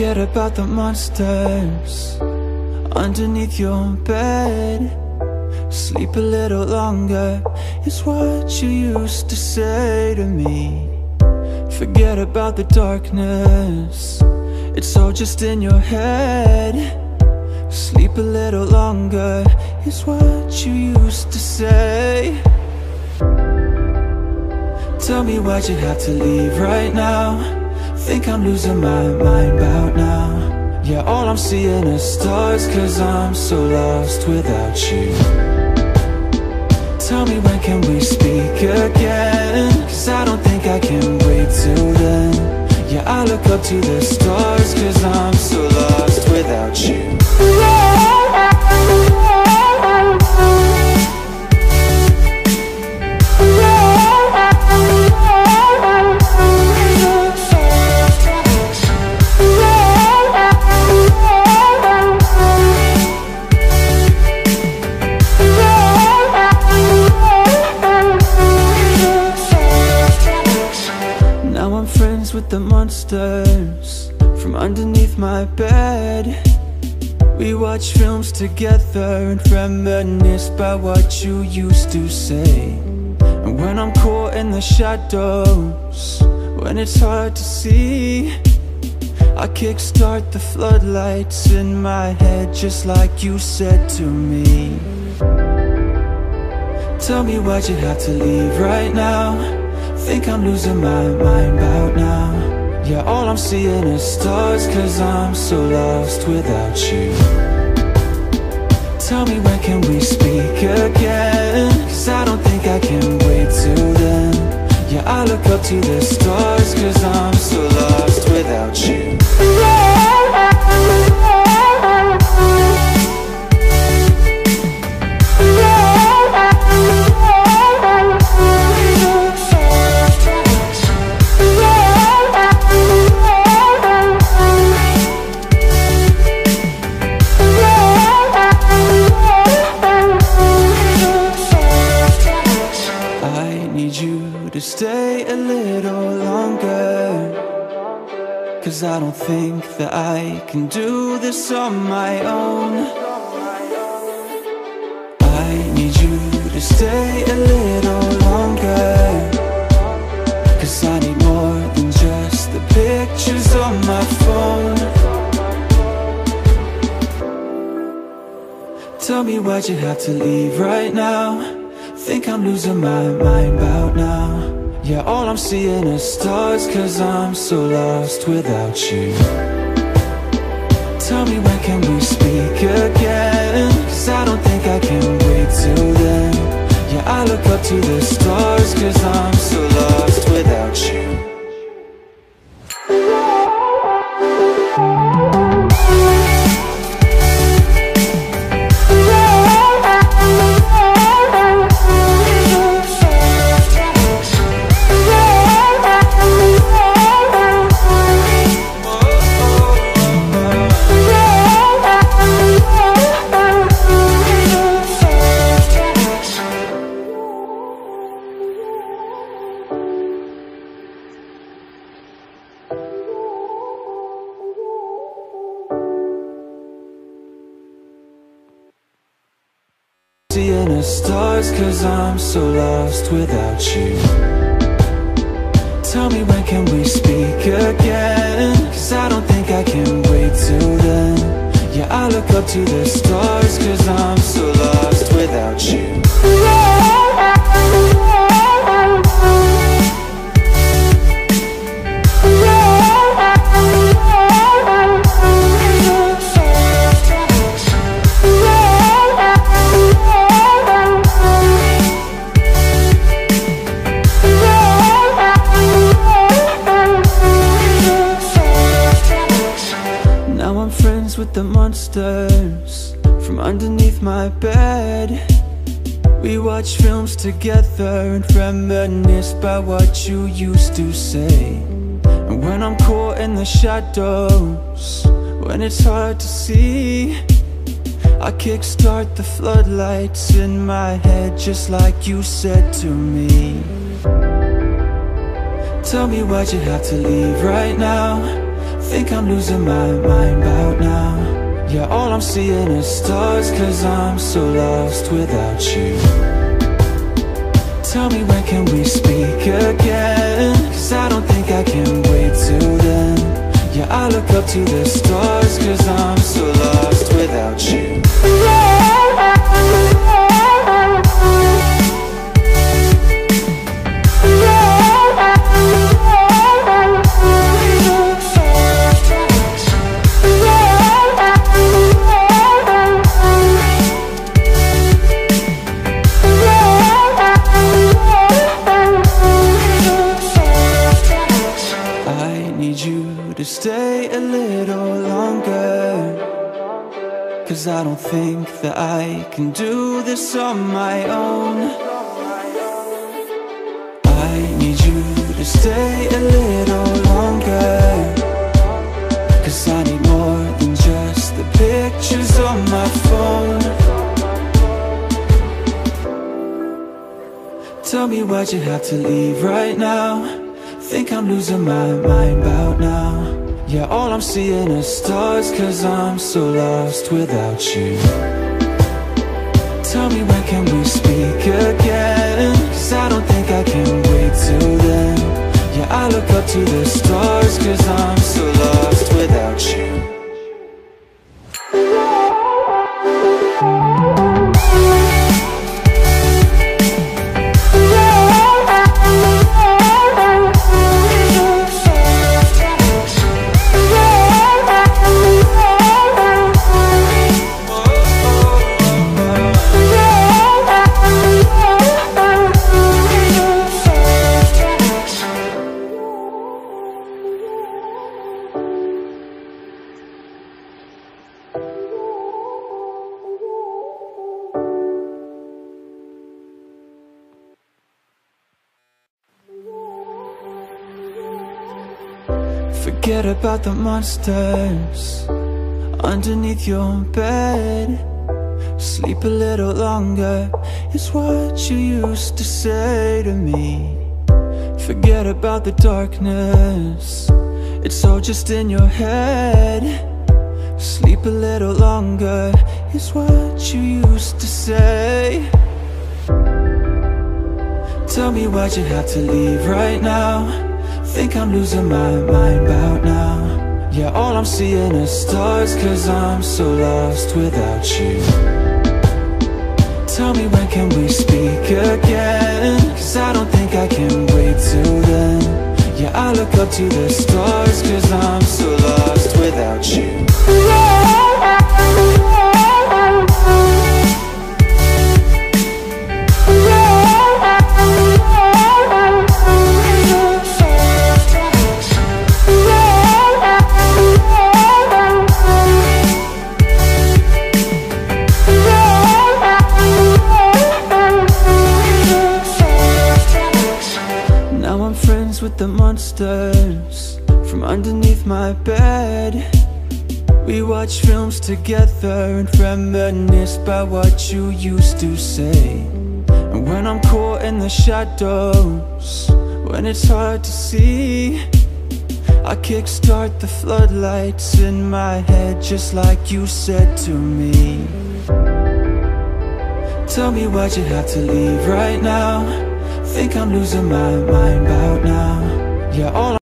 Forget about the monsters underneath your bed. Sleep a little longer is what you used to say to me. Forget about the darkness, it's all just in your head. Sleep a little longer is what you used to say. Tell me why'd you have to leave right now? Think I'm losing my mind about now. Yeah, all I'm seeing is stars, cause I'm so lost without you. Tell me when can we speak again? Cause I don't think I can wait till then. Yeah, I look up to the stars, cause I'm so lost without you. With the monsters from underneath my bed. We watch films together and reminisce by what you used to say. And when I'm caught in the shadows, when it's hard to see, I kickstart the floodlights in my head, just like you said to me. Tell me why'd you have to leave right now? Think I'm losing my mind about now. Yeah, all I'm seeing is stars, cause I'm so lost without you. Tell me when can we speak again? Cause I don't think I can wait till then. Yeah, I look up to the stars, cause I'm so lost without you. Stay a little longer, cause I don't think that I can do this on my own. I need you to stay a little longer, cause I need more than just the pictures on my phone. Tell me why'd you have to leave right now? Think I'm losing my mind about now. Yeah, all I'm seeing is stars, cause I'm so lost without you. Tell me when can we speak again? Cause I don't think I can wait till then. Yeah, I look up to the stars, cause I'm so lost without you. Seeing the stars, cause I'm so lost without you. Tell me when can we speak again? Cause I don't think I can wait till then. Yeah, I look up to the stars, cause I'm so lost without you. With the monsters from underneath my bed. We watch films together and reminisce by what you used to say. And when I'm caught in the shadows, when it's hard to see, I kickstart the floodlights in my head, just like you said to me. Tell me why'd you have to leave right now? think I'm losing my mind about now. Yeah, all I'm seeing is stars, 'cause I'm so lost without you. Tell me, when can we speak again? 'Cause I don't think I can wait till then. Yeah, I look up to the stars, 'cause I'm so lost without you. Stay a little longer, 'cause I don't think that I can do this on my own. I need you to stay a little longer, 'cause I need more than just the pictures on my phone. Tell me, why'd you have to leave right now? Think I'm losing my mind about now. Yeah, all I'm seeing is stars, 'cause I'm so lost without you. Tell me, when can we speak again? 'Cause I don't think I can wait till then. Yeah, I look up to the stars, 'cause I'm so lost without you. Forget about the monsters underneath your bed. Sleep a little longer is what you used to say to me. Forget about the darkness, it's all just in your head. Sleep a little longer is what you used to say. Tell me, why'd you have to leave right now? Think I'm losing my mind about now. Yeah, all I'm seeing is stars, 'cause I'm so lost without you. Tell me, when can we speak again? 'Cause I don't think I can wait till then. Yeah, I look up to the stars, 'cause I'm so lost without you. With the monsters from underneath my bed. We watch films together and reminisce about what you used to say. And when I'm caught in the shadows, when it's hard to see, I kickstart the floodlights in my head, just like you said to me. Tell me, why'd you have to leave right now? Think I'm losing my mind about now. Yeah, all